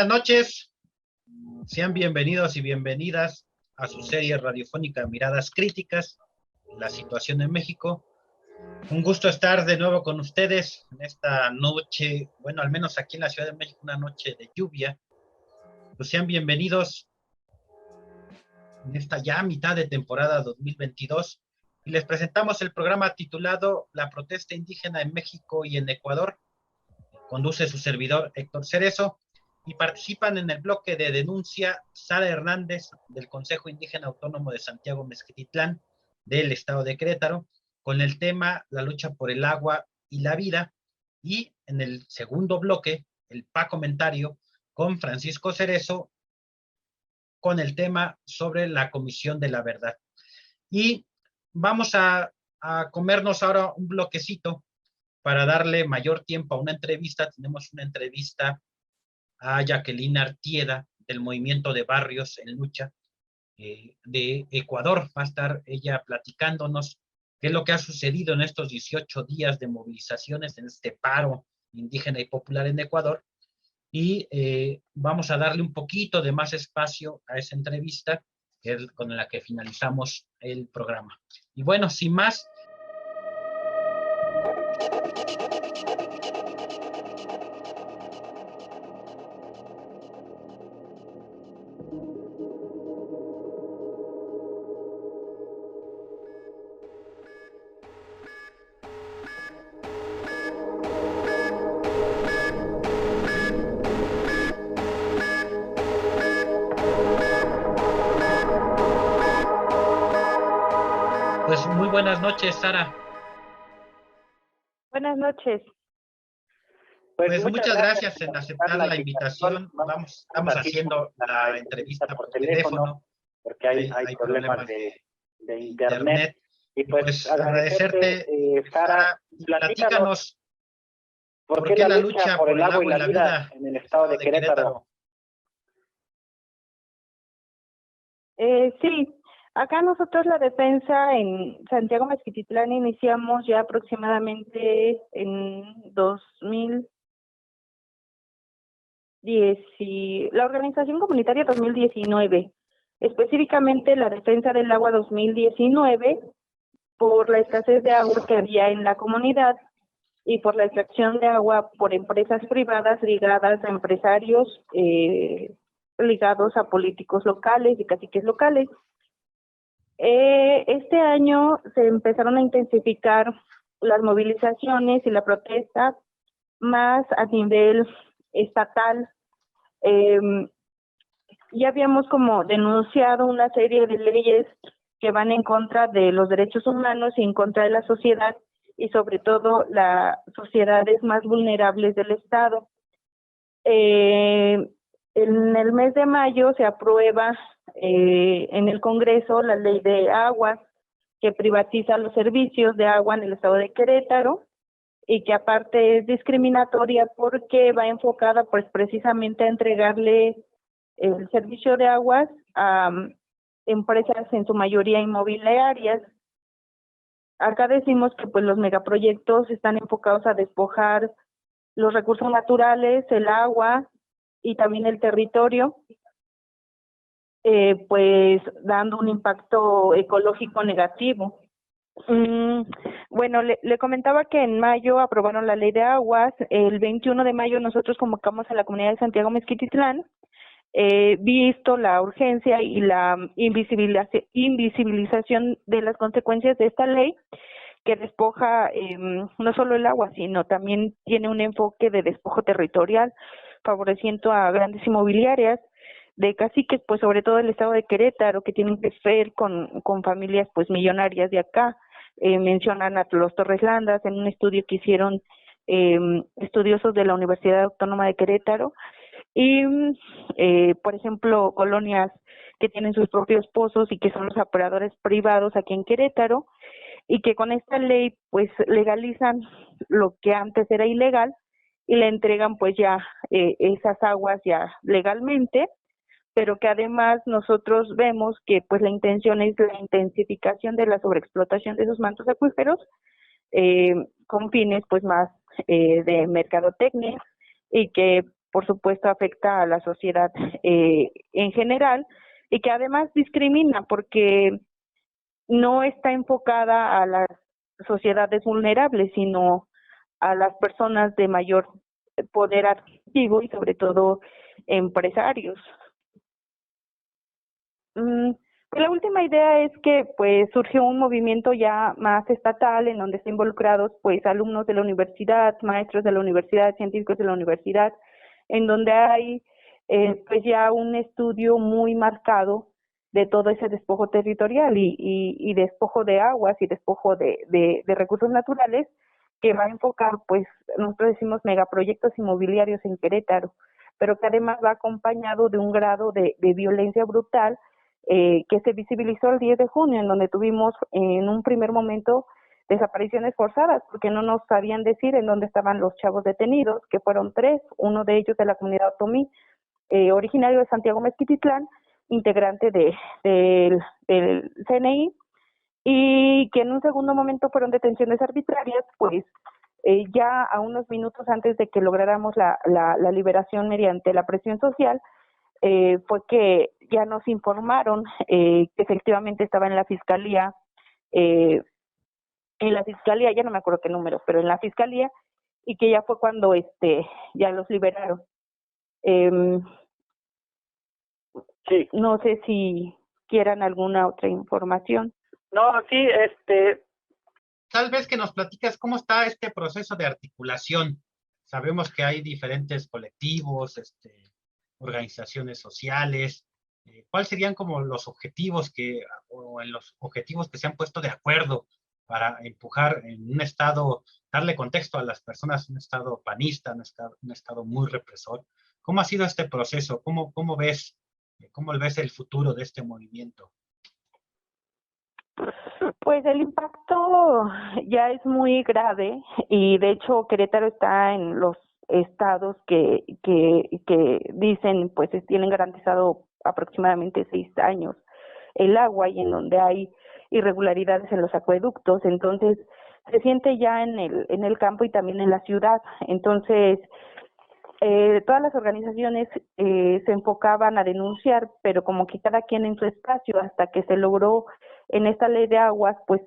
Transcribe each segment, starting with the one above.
buenas noches, sean bienvenidos y bienvenidas a su serie radiofónica Miradas Críticas, la situación en México. Un gusto estar de nuevo con ustedes en esta noche, bueno, al menos aquí en la Ciudad de México, una noche de lluvia. Pues sean bienvenidos en esta ya mitad de temporada 2022 y les presentamos el programa titulado La protesta indígena en México y en Ecuador. Conduce su servidor Héctor Cerezo y participan en el bloque de denuncia Sara Hernández del Consejo Indígena Autónomo de Santiago Mezquititlán del Estado de Querétaro con el tema la lucha por el agua y la vida, y en el segundo bloque el comentario con Francisco Cerezo con el tema sobre la Comisión de la Verdad. Y vamos a comernos ahora un bloquecito para darle mayor tiempo a una entrevista. Tenemos una entrevista a Jacqueline Artieda del Movimiento de Barrios en Lucha de Ecuador. Va a estar ella platicándonos qué es lo que ha sucedido en estos 18 días de movilizaciones, en este paro indígena y popular en Ecuador. Y vamos a darle un poquito de más espacio a esa entrevista, que es con la que finalizamos el programa. Y bueno, sin más, pues muy buenas noches, Sara. Buenas noches. Pues muchas gracias en aceptar la invitación. Estamos haciendo la entrevista por teléfono porque hay problemas de internet. Y pues agradecerte, Sara, platícanos por qué la lucha por el agua y la vida en el estado de Querétaro. Sí, acá nosotros la defensa en Santiago Mezquititlán iniciamos ya aproximadamente en 2010, la organización comunitaria 2019, específicamente la defensa del agua 2019, por la escasez de agua que había en la comunidad y por la extracción de agua por empresas privadas ligadas a empresarios, ligados a políticos locales y caciques locales. Este año se empezaron a intensificar las movilizaciones y la protesta más a nivel estatal. Ya habíamos como denunciado una serie de leyes que van en contra de los derechos humanos y en contra de la sociedad, y sobre todo las sociedades más vulnerables del Estado. En el mes de mayo se aprueba en el Congreso la ley de aguas, que privatiza los servicios de agua en el Estado de Querétaro, y que aparte es discriminatoria porque va enfocada pues precisamente a entregarle el servicio de aguas a empresas en su mayoría inmobiliarias. Acá decimos que pues los megaproyectos están enfocados a despojar los recursos naturales, el agua y también el territorio, pues dando un impacto ecológico negativo. Bueno, le comentaba que en mayo aprobaron la ley de aguas. El 21 de mayo nosotros convocamos a la comunidad de Santiago Mezquititlán, visto la urgencia y la invisibilización de las consecuencias de esta ley, que despoja no solo el agua, sino también tiene un enfoque de despojo territorial, favoreciendo a grandes inmobiliarias de caciques, pues sobre todo el estado de Querétaro, que tienen que ver con familias pues millonarias de acá. Mencionan a los Torres Landas en un estudio que hicieron estudiosos de la Universidad Autónoma de Querétaro, y por ejemplo colonias que tienen sus propios pozos y que son los operadores privados aquí en Querétaro, y que con esta ley pues legalizan lo que antes era ilegal y le entregan pues ya esas aguas ya legalmente, pero que además nosotros vemos que pues la intención es la intensificación de la sobreexplotación de esos mantos acuíferos con fines pues más de mercadotecnia, y que por supuesto afecta a la sociedad en general y que además discrimina porque no está enfocada a las sociedades vulnerables, sino a las personas de mayor poder adquisitivo y sobre todo empresarios. Pues la última idea es que pues surgió un movimiento ya más estatal en donde están involucrados pues alumnos de la universidad, maestros de la universidad, científicos de la universidad, en donde hay pues ya un estudio muy marcado de todo ese despojo territorial y despojo de aguas y despojo de recursos naturales que va a enfocar, pues nosotros decimos megaproyectos inmobiliarios en Querétaro, pero que además va acompañado de un grado de violencia brutal que se visibilizó el 10 de junio, en donde tuvimos en un primer momento desapariciones forzadas, porque no nos sabían decir en dónde estaban los chavos detenidos, que fueron 3, uno de ellos de la comunidad otomí, originario de Santiago Mezquititlán, integrante del CNI, y que en un segundo momento fueron detenciones arbitrarias, pues ya a unos minutos antes de que lográramos la liberación mediante la presión social, fue que ya nos informaron que efectivamente estaba en la fiscalía, ya no me acuerdo qué número, pero en la fiscalía, y que ya fue cuando ya los liberaron. Sí. No sé si quieran alguna otra información. No, sí, Tal vez que nos platicas cómo está este proceso de articulación. Sabemos que hay diferentes colectivos, organizaciones sociales. ¿Cuáles serían como los objetivos o en los objetivos que se han puesto de acuerdo para empujar en un estado, darle contexto a las personas, un estado panista, un estado muy represor? ¿Cómo ha sido este proceso? ¿Cómo ves el futuro de este movimiento? Pues el impacto ya es muy grave y de hecho Querétaro está en los estados que dicen pues tienen garantizado aproximadamente 6 años el agua y en donde hay irregularidades en los acueductos, entonces se siente ya en el campo y también en la ciudad. Entonces todas las organizaciones se enfocaban a denunciar, pero como que cada quien en su espacio, hasta que se logró en esta ley de aguas, pues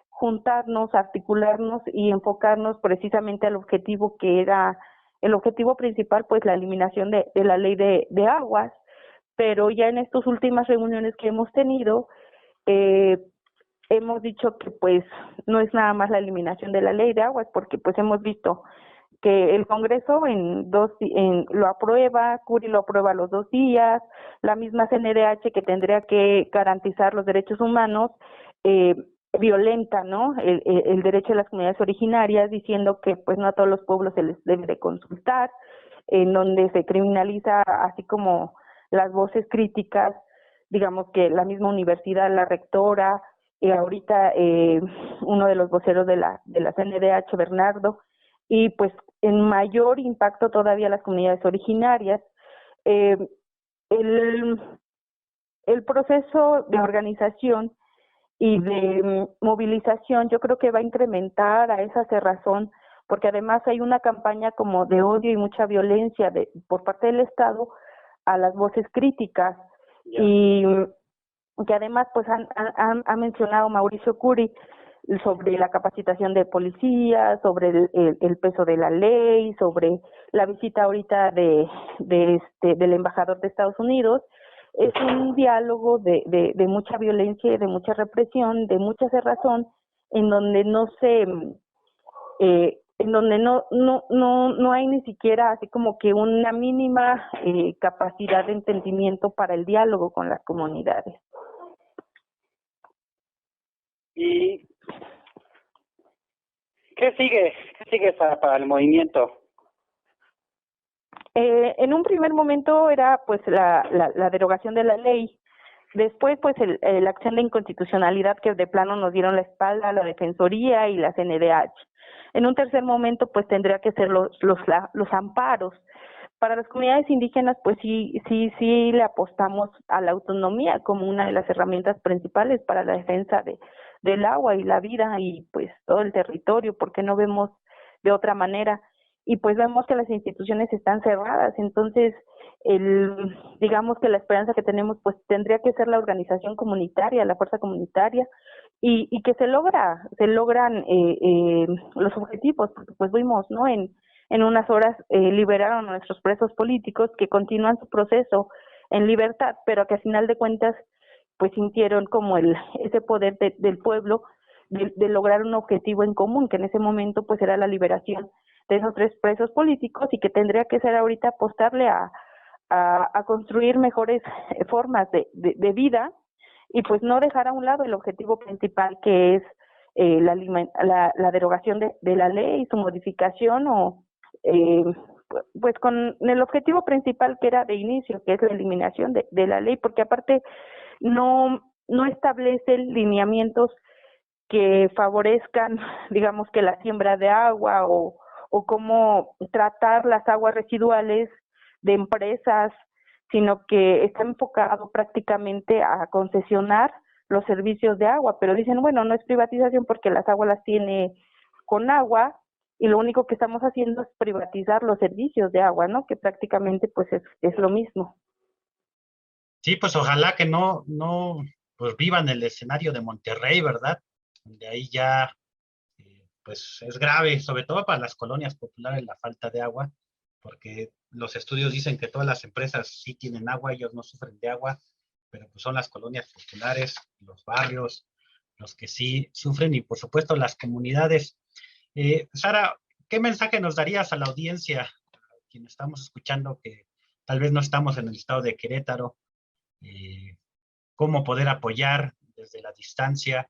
juntarnos, articularnos y enfocarnos precisamente al objetivo que era el objetivo principal, pues la eliminación de la ley de aguas. Pero ya en estas últimas reuniones que hemos tenido, hemos dicho que pues no es nada más la eliminación de la ley de aguas, porque pues hemos visto que el Congreso lo aprueba, Curi lo aprueba los 2 días, la misma CNDH que tendría que garantizar los derechos humanos, violenta, ¿no? El derecho de las comunidades originarias, diciendo que pues no a todos los pueblos se les debe de consultar, en donde se criminaliza así como las voces críticas, digamos que la misma universidad, la rectora, ahorita uno de los voceros de la CNDH, Bernardo, y pues en mayor impacto todavía las comunidades originarias. El proceso de organización y de movilización yo creo que va a incrementar a esa cerrazón, porque además hay una campaña como de odio y mucha violencia por parte del Estado a las voces críticas. Yeah. Y que además pues ha mencionado Mauricio Curi sobre la capacitación de policías, sobre el peso de la ley, sobre la visita ahorita del embajador de Estados Unidos. Es un diálogo de mucha violencia y de mucha represión, de mucha cerrazón, en donde en donde no hay ni siquiera así como que una mínima capacidad de entendimiento para el diálogo con las comunidades. ¿Y qué sigue? ¿Qué sigue para el movimiento? En un primer momento era pues la derogación de la ley. Después pues la acción de inconstitucionalidad, que de plano nos dieron la espalda a la Defensoría y la CNDH. En un tercer momento pues tendría que ser los amparos. Para las comunidades indígenas pues sí le apostamos a la autonomía como una de las herramientas principales para la defensa del agua y la vida y pues todo el territorio, porque no vemos de otra manera. y pues vemos que las instituciones están cerradas. Entonces, digamos que la esperanza que tenemos pues tendría que ser la organización comunitaria, la fuerza comunitaria, y que se logran los objetivos, porque pues vimos, ¿no? En unas horas liberaron a nuestros presos políticos que continúan su proceso en libertad, pero que a final de cuentas pues sintieron como ese poder del pueblo de lograr un objetivo en común, que en ese momento pues era la liberación de esos 3 presos políticos, y que tendría que ser ahorita apostarle a construir mejores formas de vida, y pues no dejar a un lado el objetivo principal, que es la derogación de la ley, su modificación, o pues con el objetivo principal que era de inicio, que es la eliminación de la ley, porque aparte no establece lineamientos que favorezcan, digamos, que la siembra de agua, o cómo tratar las aguas residuales de empresas, sino que está enfocado prácticamente a concesionar los servicios de agua, pero dicen, bueno, no es privatización porque las aguas las tiene con agua, y lo único que estamos haciendo es privatizar los servicios de agua, ¿no? Que prácticamente pues es lo mismo. Sí, pues ojalá que no, pues vivan el escenario de Monterrey, ¿verdad? Donde ahí ya, pues es grave, sobre todo para las colonias populares, la falta de agua, porque los estudios dicen que todas las empresas sí tienen agua, ellos no sufren de agua, pero pues son las colonias populares, los barrios, los que sí sufren, y por supuesto las comunidades. Sara, ¿qué mensaje nos darías a la audiencia, a quien estamos escuchando, que tal vez no estamos en el estado de Querétaro? Cómo poder apoyar desde la distancia,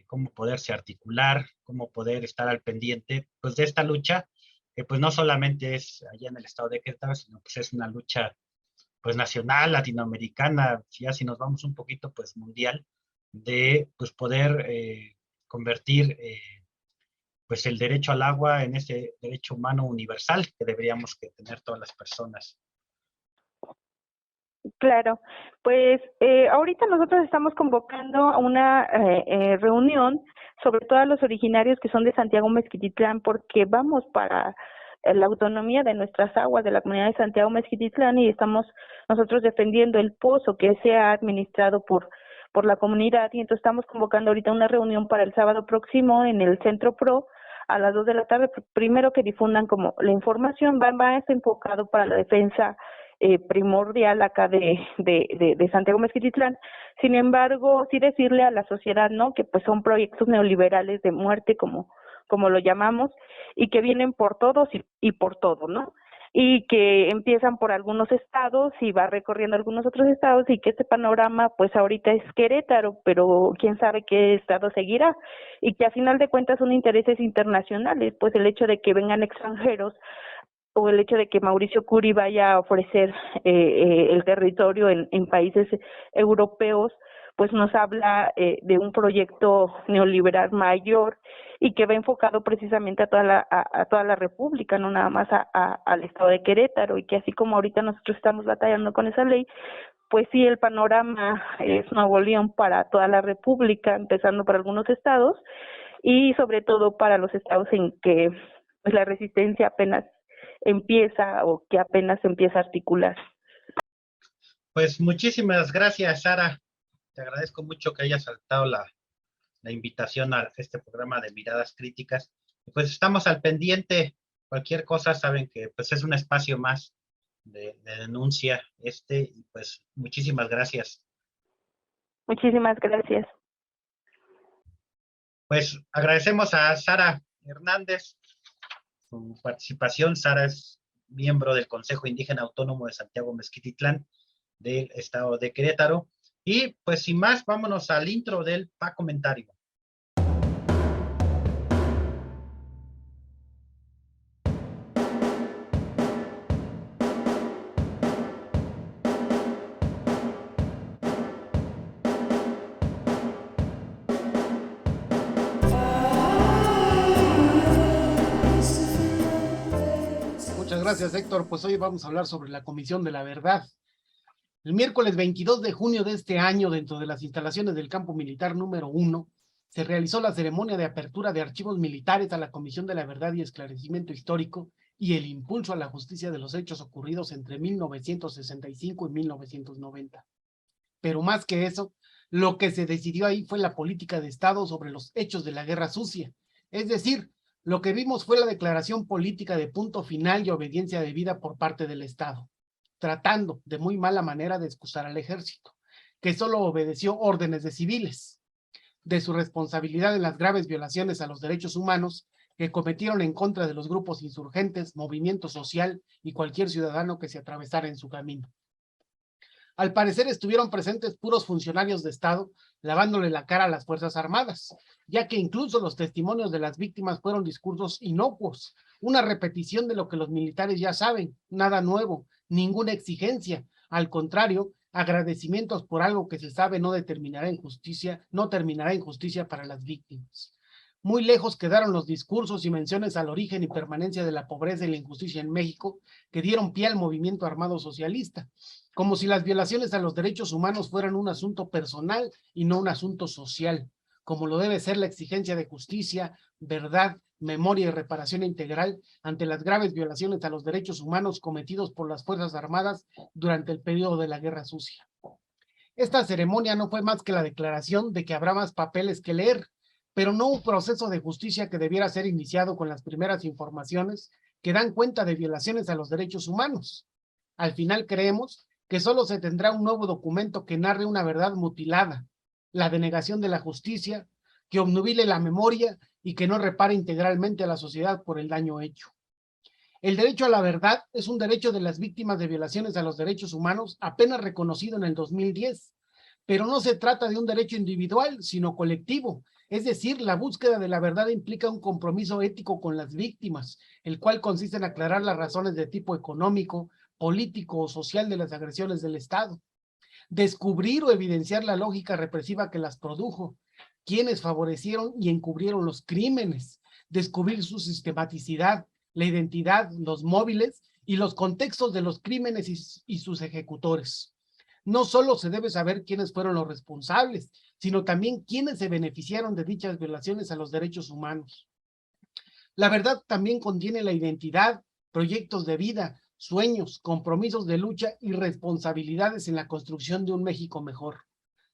cómo poderse articular, cómo poder estar al pendiente pues, de esta lucha, que pues no solamente es allá en el estado de Querétaro, sino pues es una lucha pues nacional, latinoamericana, ya si nos vamos un poquito pues mundial, de pues poder convertir pues el derecho al agua en ese derecho humano universal que deberíamos que tener todas las personas. Claro, pues ahorita nosotros estamos convocando a una reunión, sobre todo a los originarios que son de Santiago Mezquititlán, porque vamos para la autonomía de nuestras aguas de la comunidad de Santiago Mezquititlán, y estamos nosotros defendiendo el pozo que sea administrado por la comunidad, y entonces estamos convocando ahorita una reunión para el sábado próximo en el Centro Pro a las 2 de la tarde, primero que difundan como la información, va enfocado para la defensa primordial acá de Santiago Mezquititlán. Sin embargo, sí decirle a la sociedad, ¿no?, que pues son proyectos neoliberales de muerte, como lo llamamos, y que vienen por todos y por todo, ¿no? Y que empiezan por algunos estados y va recorriendo algunos otros estados, y que este panorama pues ahorita es Querétaro, pero quién sabe qué estado seguirá, y que a final de cuentas son intereses internacionales, pues el hecho de que vengan extranjeros o el hecho de que Mauricio Curi vaya a ofrecer el territorio en países europeos, pues nos habla de un proyecto neoliberal mayor, y que va enfocado precisamente a toda la República, no nada más al estado de Querétaro, y que así como ahorita nosotros estamos batallando con esa ley, pues sí, el panorama es Nuevo León para toda la República, empezando por algunos estados, y sobre todo para los estados en que pues, la resistencia apenas empieza, o que apenas empieza a articular. Pues muchísimas gracias, Sara. Te agradezco mucho que hayas aceptado la invitación a este programa de Miradas Críticas. Pues estamos al pendiente. Cualquier cosa, saben que pues es un espacio más de denuncia y pues muchísimas gracias. Muchísimas gracias. Pues agradecemos a Sara Hernández su participación. Sara es miembro del Consejo Indígena Autónomo de Santiago Mezquititlán del estado de Querétaro. Y pues sin más, vámonos al intro del comentario. Muchas gracias, Héctor. Pues hoy vamos a hablar sobre la Comisión de la Verdad. El miércoles 22 de junio de este año, dentro de las instalaciones del Campo Militar número 1, se realizó la ceremonia de apertura de archivos militares a la Comisión de la Verdad y Esclarecimiento Histórico y el impulso a la justicia de los hechos ocurridos entre 1965 y 1990. Pero más que eso, lo que se decidió ahí fue la política de Estado sobre los hechos de la guerra sucia. Es decir, lo que vimos fue la declaración política de punto final y obediencia debida por parte del Estado, tratando de muy mala manera de excusar al ejército, que solo obedeció órdenes de civiles, de su responsabilidad en las graves violaciones a los derechos humanos que cometieron en contra de los grupos insurgentes, movimiento social y cualquier ciudadano que se atravesara en su camino. Al parecer estuvieron presentes puros funcionarios de Estado lavándole la cara a las Fuerzas Armadas, ya que incluso los testimonios de las víctimas fueron discursos inocuos, una repetición de lo que los militares ya saben, nada nuevo, ninguna exigencia, al contrario, agradecimientos por algo que se sabe no terminará en justicia para las víctimas. Muy lejos quedaron los discursos y menciones al origen y permanencia de la pobreza y la injusticia en México que dieron pie al movimiento armado socialista, como si las violaciones a los derechos humanos fueran un asunto personal y no un asunto social, como lo debe ser la exigencia de justicia, verdad, memoria y reparación integral ante las graves violaciones a los derechos humanos cometidos por las Fuerzas Armadas durante el periodo de la Guerra Sucia. Esta ceremonia no fue más que la declaración de que habrá más papeles que leer, pero no un proceso de justicia que debiera ser iniciado con las primeras informaciones que dan cuenta de violaciones a los derechos humanos. Al final creemos que solo se tendrá un nuevo documento que narre una verdad mutilada, la denegación de la justicia, que obnubile la memoria y que no repare integralmente a la sociedad por el daño hecho. El derecho a la verdad es un derecho de las víctimas de violaciones a los derechos humanos apenas reconocido en el 2010, pero no se trata de un derecho individual, sino colectivo. Es decir, la búsqueda de la verdad implica un compromiso ético con las víctimas, el cual consiste en aclarar las razones de tipo económico, político o social de las agresiones del Estado. Descubrir o evidenciar la lógica represiva que las produjo, quienes favorecieron y encubrieron los crímenes, descubrir su sistematicidad, la identidad, los móviles y los contextos de los crímenes y sus ejecutores. No solo se debe saber quiénes fueron los responsables, sino también quiénes se beneficiaron de dichas violaciones a los derechos humanos. La verdad también contiene la identidad, proyectos de vida, sueños, compromisos de lucha y responsabilidades en la construcción de un México mejor,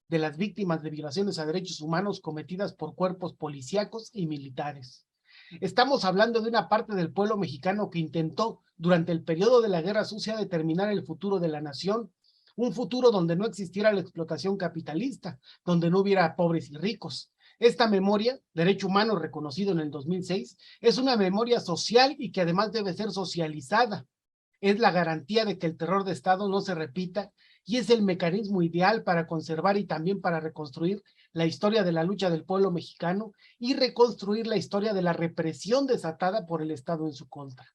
de las víctimas de violaciones a derechos humanos cometidas por cuerpos policíacos y militares. Estamos hablando de una parte del pueblo mexicano que intentó, durante el periodo de la Guerra Sucia, determinar el futuro de la nación, un futuro donde no existiera la explotación capitalista, donde no hubiera pobres y ricos. Esta memoria, derecho humano reconocido en el 2006, es una memoria social y que además debe ser socializada. Es la garantía de que el terror de Estado no se repita y es el mecanismo ideal para conservar y también para reconstruir la historia de la lucha del pueblo mexicano y reconstruir la historia de la represión desatada por el Estado en su contra.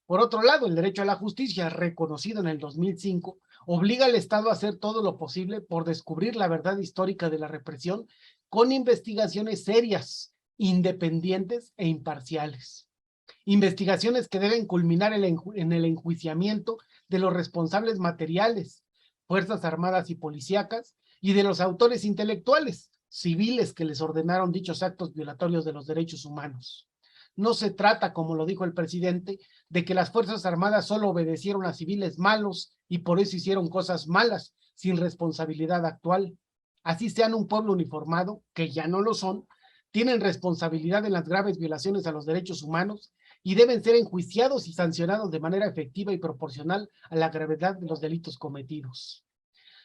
Por otro lado, el derecho a la justicia, reconocido en el 2005, obliga al Estado a hacer todo lo posible por descubrir la verdad histórica de la represión con investigaciones serias, independientes e imparciales. Investigaciones que deben culminar en el enjuiciamiento de los responsables materiales, Fuerzas Armadas y Policíacas, y de los autores intelectuales, civiles que les ordenaron dichos actos violatorios de los derechos humanos. No se trata, como lo dijo el presidente, de que las Fuerzas Armadas solo obedecieron a civiles malos y por eso hicieron cosas malas, sin responsabilidad actual. Así sean un pueblo uniformado, que ya no lo son, tienen responsabilidad en las graves violaciones a los derechos humanos y deben ser enjuiciados y sancionados de manera efectiva y proporcional a la gravedad de los delitos cometidos.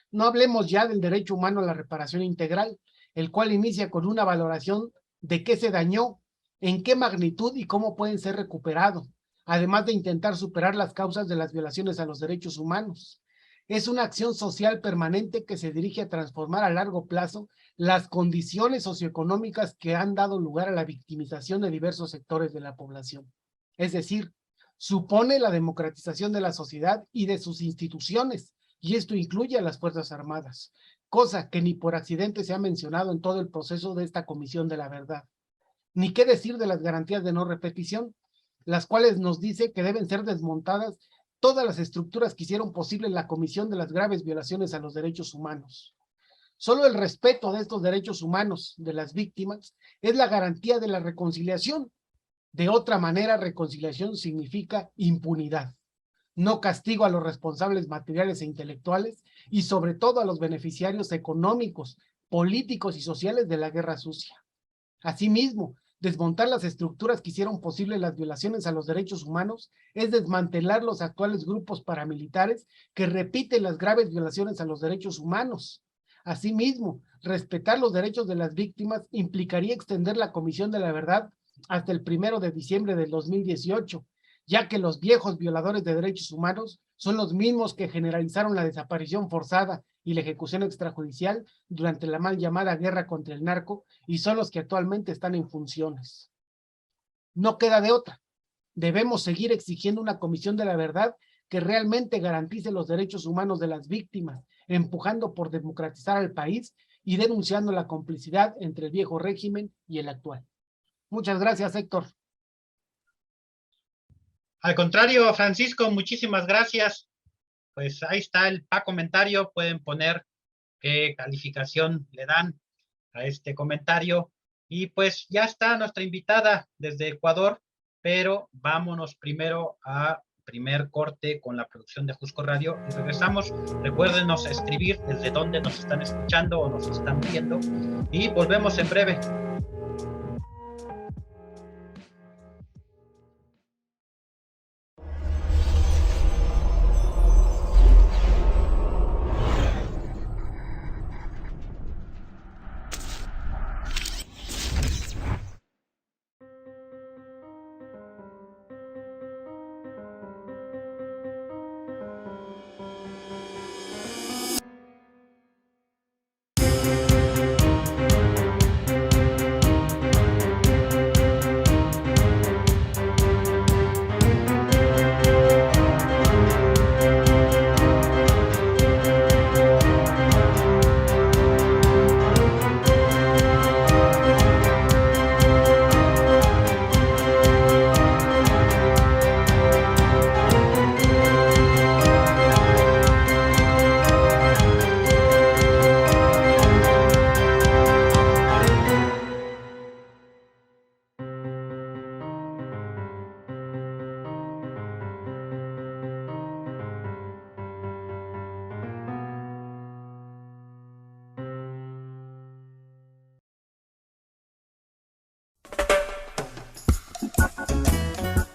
No hablemos ya del derecho humano a la reparación integral, el cual inicia con una valoración de qué se dañó, en qué magnitud y cómo pueden ser recuperados, además de intentar superar las causas de las violaciones a los derechos humanos. Es una acción social permanente que se dirige a transformar a largo plazo las condiciones socioeconómicas que han dado lugar a la victimización de diversos sectores de la población. Es decir, supone la democratización de la sociedad y de sus instituciones, y esto incluye a las Fuerzas Armadas, cosa que ni por accidente se ha mencionado en todo el proceso de esta Comisión de la Verdad. Ni qué decir de las garantías de no repetición, las cuales nos dice que deben ser desmontadas todas las estructuras que hicieron posible la comisión de las graves violaciones a los derechos humanos. Solo el respeto de estos derechos humanos de las víctimas es la garantía de la reconciliación, De otra manera, reconciliación significa impunidad, no castigo a los responsables materiales e intelectuales y sobre todo a los beneficiarios económicos, políticos y sociales de la guerra sucia. Asimismo, desmontar las estructuras que hicieron posible las violaciones a los derechos humanos es desmantelar los actuales grupos paramilitares que repiten las graves violaciones a los derechos humanos. Asimismo, respetar los derechos de las víctimas implicaría extender la Comisión de la Verdad hasta el 1 de diciembre del 2018, ya que los viejos violadores de derechos humanos son los mismos que generalizaron la desaparición forzada y la ejecución extrajudicial durante la mal llamada guerra contra el narco y son los que actualmente están en funciones. No queda de otra. Debemos seguir exigiendo una Comisión de la Verdad que realmente garantice los derechos humanos de las víctimas, empujando por democratizar al país y denunciando la complicidad entre el viejo régimen y el actual. Muchas gracias, Héctor. Al contrario, Francisco, muchísimas gracias. Pues ahí está el comentario. Pueden poner qué calificación le dan a este comentario. Y pues ya está nuestra invitada desde Ecuador, pero vámonos primero a primer corte con la producción de Jusco Radio y regresamos. Recuérdenos escribir desde dónde nos están escuchando o nos están viendo y volvemos en breve.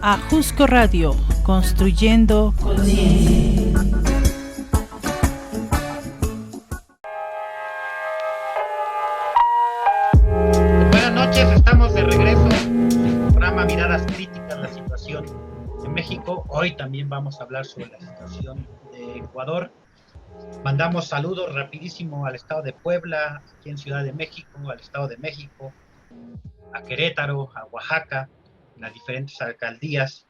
A Jusco Radio, construyendo conciencia. Buenas noches, estamos de regreso en el programa Miradas Críticas, la situación en México. Hoy también vamos a hablar sobre la situación de Ecuador. Mandamos saludos rapidísimo al estado de Puebla, aquí en Ciudad de México, al estado de México, a Querétaro, a Oaxaca, las diferentes alcaldías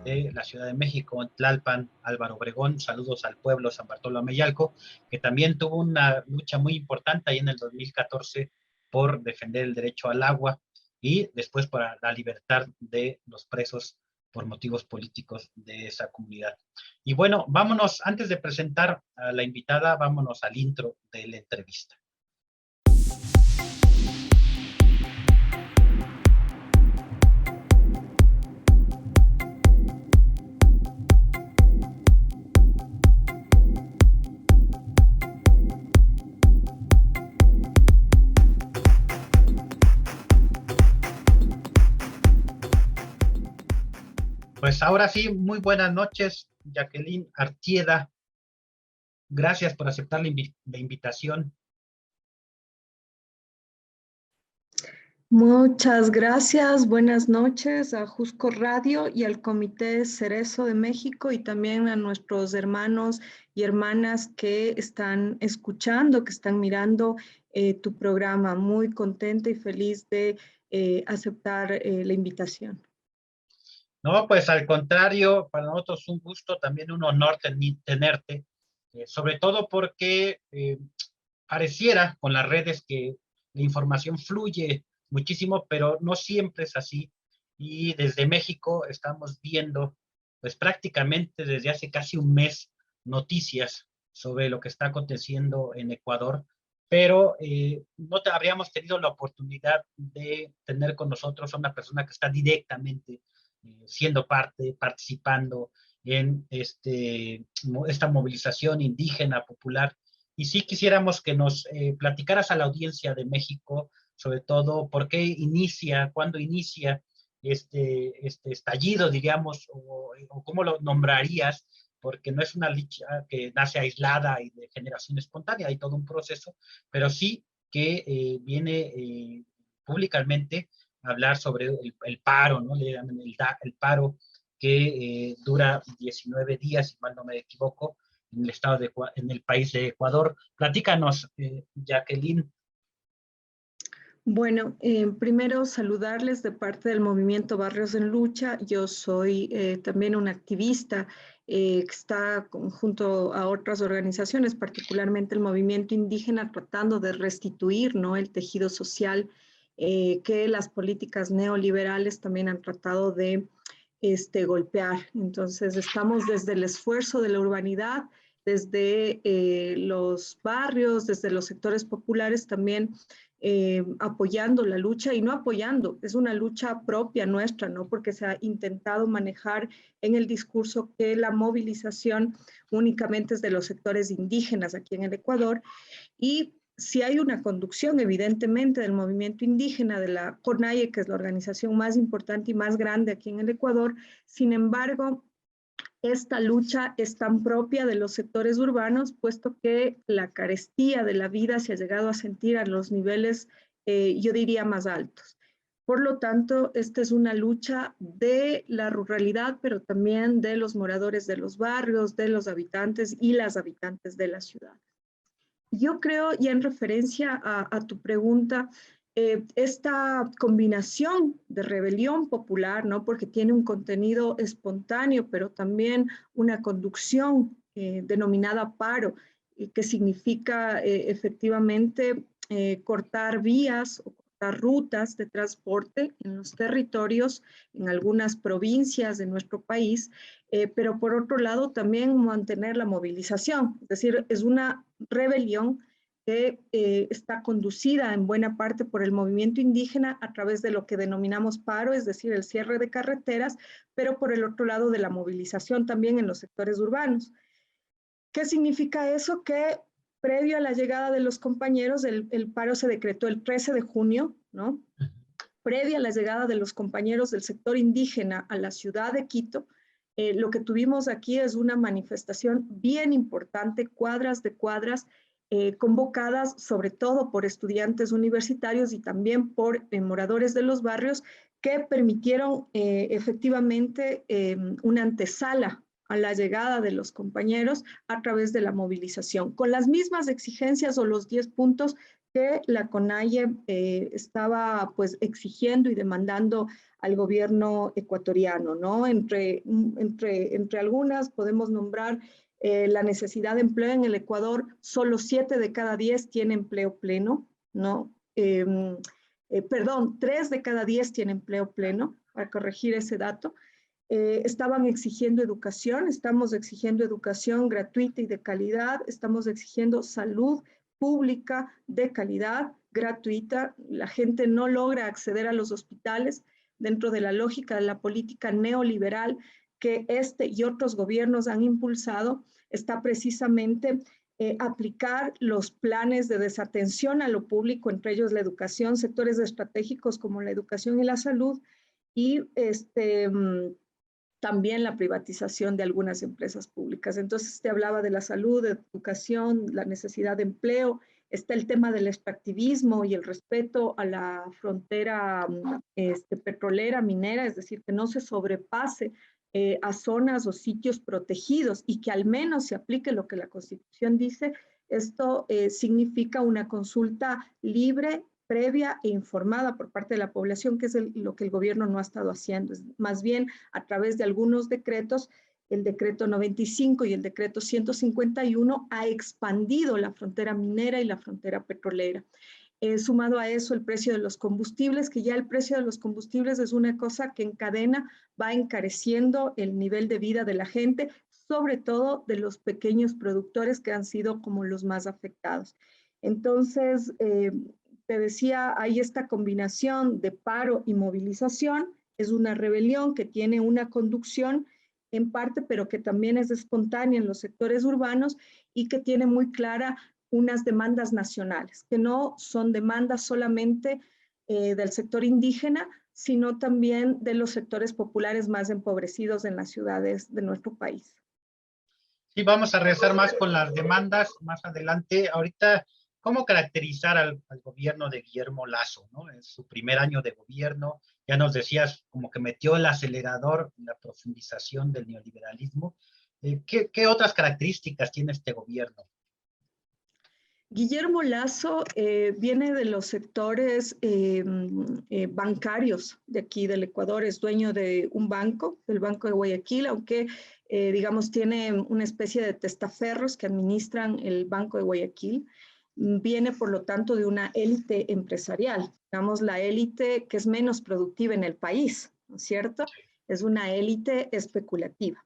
de la Ciudad de México, en Tlalpan, Álvaro Obregón. Saludos al pueblo San Bartolo Ameyalco, que también tuvo una lucha muy importante ahí en el 2014 por defender el derecho al agua y después para la libertad de los presos por motivos políticos de esa comunidad. Y bueno, vámonos, antes de presentar a la invitada, vámonos al intro de la entrevista. Pues ahora sí, muy buenas noches, Jacqueline Artieda. Gracias por aceptar la invitación. Muchas gracias, buenas noches a Jusco Radio y al Comité Cerezo de México y también a nuestros hermanos y hermanas que están escuchando, que están mirando tu programa. Muy contenta y feliz de aceptar la invitación. No, pues al contrario, para nosotros un gusto, también un honor tenerte, sobre todo porque pareciera con las redes que la información fluye muchísimo, pero no siempre es así. Y desde México estamos viendo, pues prácticamente desde hace casi un mes, noticias sobre lo que está aconteciendo en Ecuador, pero no habríamos tenido la oportunidad de tener con nosotros a una persona que está directamente siendo parte, participando en esta movilización indígena popular. Y sí quisiéramos que nos platicaras a la audiencia de México, sobre todo, por qué inicia, cuándo inicia este estallido, diríamos, o cómo lo nombrarías, porque no es una lucha que nace aislada y de generación espontánea, hay todo un proceso, pero sí que viene públicamente a hablar sobre el paro, ¿no? Le llaman el paro que dura 19 días, si mal no me equivoco, en el estado en el país de Ecuador. Platícanos, Jacqueline. Bueno, primero saludarles de parte del movimiento Barrios en Lucha. Yo soy también una activista que está junto a otras organizaciones, particularmente el movimiento indígena, tratando de restituir, ¿no?, el tejido social que las políticas neoliberales también han tratado de golpear. Entonces, estamos desde el esfuerzo de la urbanidad, desde los barrios, desde los sectores populares también, apoyando la lucha y no apoyando, es una lucha propia nuestra, ¿no? Porque se ha intentado manejar en el discurso que la movilización únicamente es de los sectores indígenas aquí en el Ecuador, y si hay una conducción evidentemente del movimiento indígena, de la CONAIE, que es la organización más importante y más grande aquí en el Ecuador. Sin embargo, esta lucha es tan propia de los sectores urbanos, puesto que la carestía de la vida se ha llegado a sentir a los niveles, yo diría, más altos. Por lo tanto, esta es una lucha de la ruralidad, pero también de los moradores de los barrios, de los habitantes y las habitantes de la ciudad. Yo creo, ya en referencia a tu pregunta, esta combinación de rebelión popular, ¿no?, porque tiene un contenido espontáneo, pero también una conducción denominada paro, que significa efectivamente cortar vías o cortar rutas de transporte en los territorios, en algunas provincias de nuestro país, pero por otro lado también mantener la movilización, es decir, es una rebelión que está conducida en buena parte por el movimiento indígena a través de lo que denominamos paro, es decir, el cierre de carreteras, pero por el otro lado de la movilización también en los sectores urbanos. ¿Qué significa eso? Que previo a la llegada de los compañeros, el paro se decretó el 13 de junio, ¿no? Previa a la llegada de los compañeros del sector indígena a la ciudad de Quito, lo que tuvimos aquí es una manifestación bien importante, cuadras de cuadras, convocadas sobre todo por estudiantes universitarios y también por moradores de los barrios, que permitieron efectivamente una antesala a la llegada de los compañeros a través de la movilización, con las mismas exigencias o los 10 puntos que la CONAIE estaba pues exigiendo y demandando al gobierno ecuatoriano, ¿no? Entre algunas podemos nombrar la necesidad de empleo en el Ecuador. Solo 7 de cada 10 tienen empleo pleno, ¿no? Perdón, 3 de cada 10 tienen empleo pleno, para corregir ese dato. Estaban exigiendo educación, estamos exigiendo educación gratuita y de calidad, estamos exigiendo salud pública de calidad, gratuita. La gente no logra acceder a los hospitales dentro de la lógica de la política neoliberal que este y otros gobiernos han impulsado. Está precisamente aplicar los planes de desatención a lo público, entre ellos la educación, sectores estratégicos como la educación y la salud, y también la privatización de algunas empresas públicas. Entonces, te hablaba de la salud, de educación, la necesidad de empleo, está el tema del extractivismo y el respeto a la frontera petrolera, minera, es decir, que no se sobrepase a zonas o sitios protegidos y que al menos se aplique lo que la Constitución dice. Esto significa una consulta libre, previa e informada por parte de la población, que es lo que el gobierno no ha estado haciendo. Es más bien a través de algunos decretos, el decreto 95 y el decreto 151 ha expandido la frontera minera y la frontera petrolera. Sumado a eso el precio de los combustibles, que ya el precio de los combustibles es una cosa que en cadena va encareciendo el nivel de vida de la gente, sobre todo de los pequeños productores que han sido como los más afectados. Entonces, te decía, hay esta combinación de paro y movilización, es una rebelión que tiene una conducción en parte, pero que también es espontánea en los sectores urbanos y que tiene muy clara unas demandas nacionales, que no son demandas solamente del sector indígena, sino también de los sectores populares más empobrecidos en las ciudades de nuestro país. Sí, vamos a regresar más con las demandas más adelante. Ahorita, ¿cómo caracterizar al gobierno de Guillermo Lasso, ¿no? Es su primer año de gobierno. Ya nos decías como que metió el acelerador en la profundización del neoliberalismo. ¿Qué otras características tiene este gobierno? Guillermo Lasso viene de los sectores bancarios de aquí del Ecuador, es dueño de un banco, del Banco de Guayaquil, aunque digamos tiene una especie de testaferros que administran el Banco de Guayaquil. Viene por lo tanto de una élite empresarial, digamos la élite que es menos productiva en el país, ¿no es cierto? Es una élite especulativa.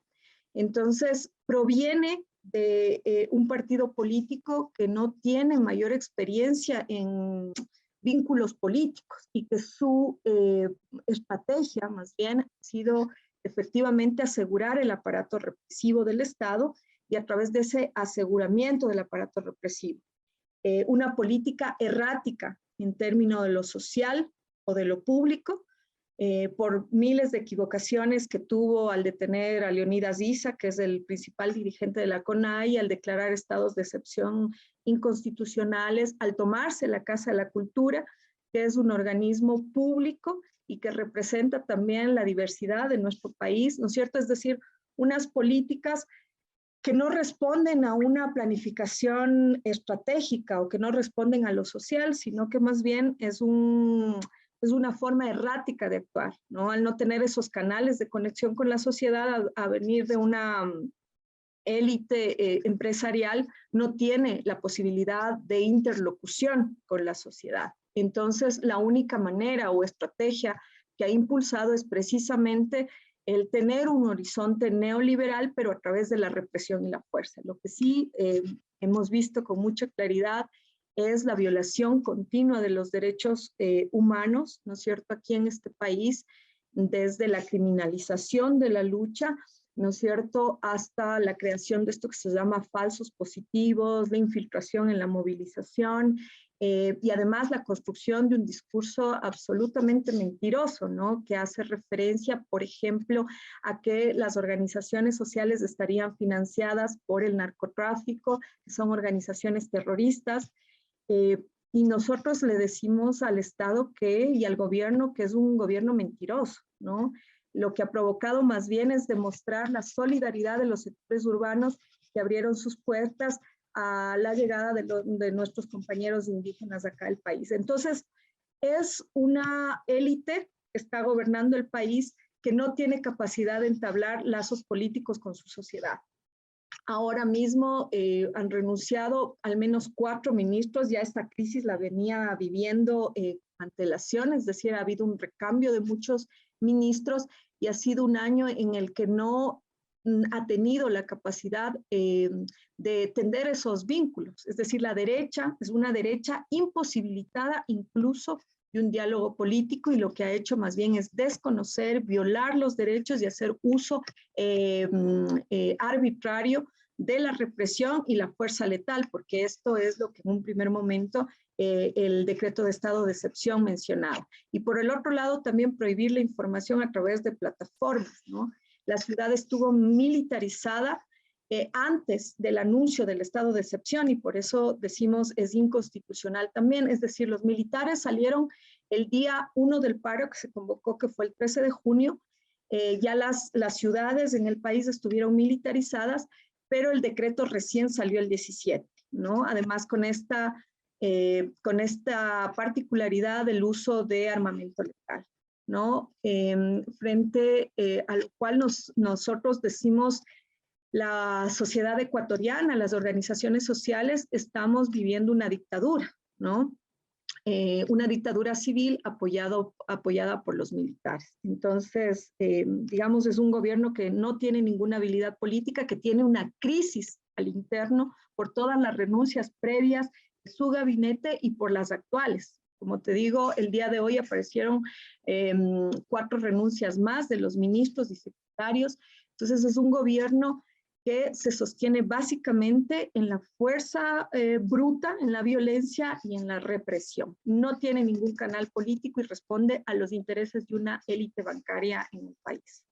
Entonces proviene de un partido político que no tiene mayor experiencia en vínculos políticos y que su estrategia más bien ha sido efectivamente asegurar el aparato represivo del Estado y a través de ese aseguramiento del aparato represivo. Una política errática en términos de lo social o de lo público, por miles de equivocaciones que tuvo al detener a Leonidas Issa, que es el principal dirigente de la CONAIE, al declarar estados de excepción inconstitucionales, al tomarse la Casa de la Cultura, que es un organismo público y que representa también la diversidad de nuestro país, ¿no es cierto? Es decir, unas políticas que no responden a una planificación estratégica o que no responden a lo social, sino que más bien es una forma errática de actuar, ¿no? Al no tener esos canales de conexión con la sociedad, a venir de una élite empresarial, no tiene la posibilidad de interlocución con la sociedad. Entonces, la única manera o estrategia que ha impulsado es precisamente el tener un horizonte neoliberal, pero a través de la represión y la fuerza. Lo que sí hemos visto con mucha claridad es la violación continua de los derechos humanos, ¿no es cierto?, aquí en este país, desde la criminalización de la lucha, ¿no es cierto?, hasta la creación de esto que se llama falsos positivos, la infiltración en la movilización, y además la construcción de un discurso absolutamente mentiroso, ¿no?, que hace referencia, por ejemplo, a que las organizaciones sociales estarían financiadas por el narcotráfico, que son organizaciones terroristas, y nosotros le decimos al Estado y al gobierno que es un gobierno mentiroso, ¿no? Lo que ha provocado más bien es demostrar la solidaridad de los sectores urbanos que abrieron sus puertas a la llegada de nuestros compañeros indígenas acá al país. Entonces, es una élite que está gobernando el país que no tiene capacidad de entablar lazos políticos con su sociedad. Ahora mismo han renunciado al menos 4 ministros, ya esta crisis la venía viviendo antelación, es decir, ha habido un recambio de muchos ministros y ha sido un año en el que no ha tenido la capacidad de tender esos vínculos. Es decir, la derecha es una derecha imposibilitada incluso de un diálogo político y lo que ha hecho más bien es desconocer, violar los derechos y hacer uso arbitrario de la represión y la fuerza letal, porque esto es lo que en un primer momento el decreto de estado de excepción mencionaba. Y por el otro lado también prohibir la información a través de plataformas, ¿no? La ciudad estuvo militarizada antes del anuncio del estado de excepción y por eso decimos es inconstitucional también, es decir, los militares salieron el día 1 del paro que se convocó, que fue el 13 de junio, ya las ciudades en el país estuvieron militarizadas, pero el decreto recién salió el 17, ¿no? Además con esta particularidad del uso de armamento letal, ¿no? Frente a lo cual nosotros decimos la sociedad ecuatoriana, las organizaciones sociales, estamos viviendo una dictadura, ¿no? Una dictadura civil apoyada por los militares. Entonces, digamos, es un gobierno que no tiene ninguna habilidad política, que tiene una crisis al interno por todas las renuncias previas su gabinete y por las actuales. Como te digo, el día de hoy aparecieron 4 renuncias más de los ministros y secretarios. Entonces es un gobierno que se sostiene básicamente en la fuerza bruta, en la violencia y en la represión. No tiene ningún canal político y responde a los intereses de una élite bancaria en el país.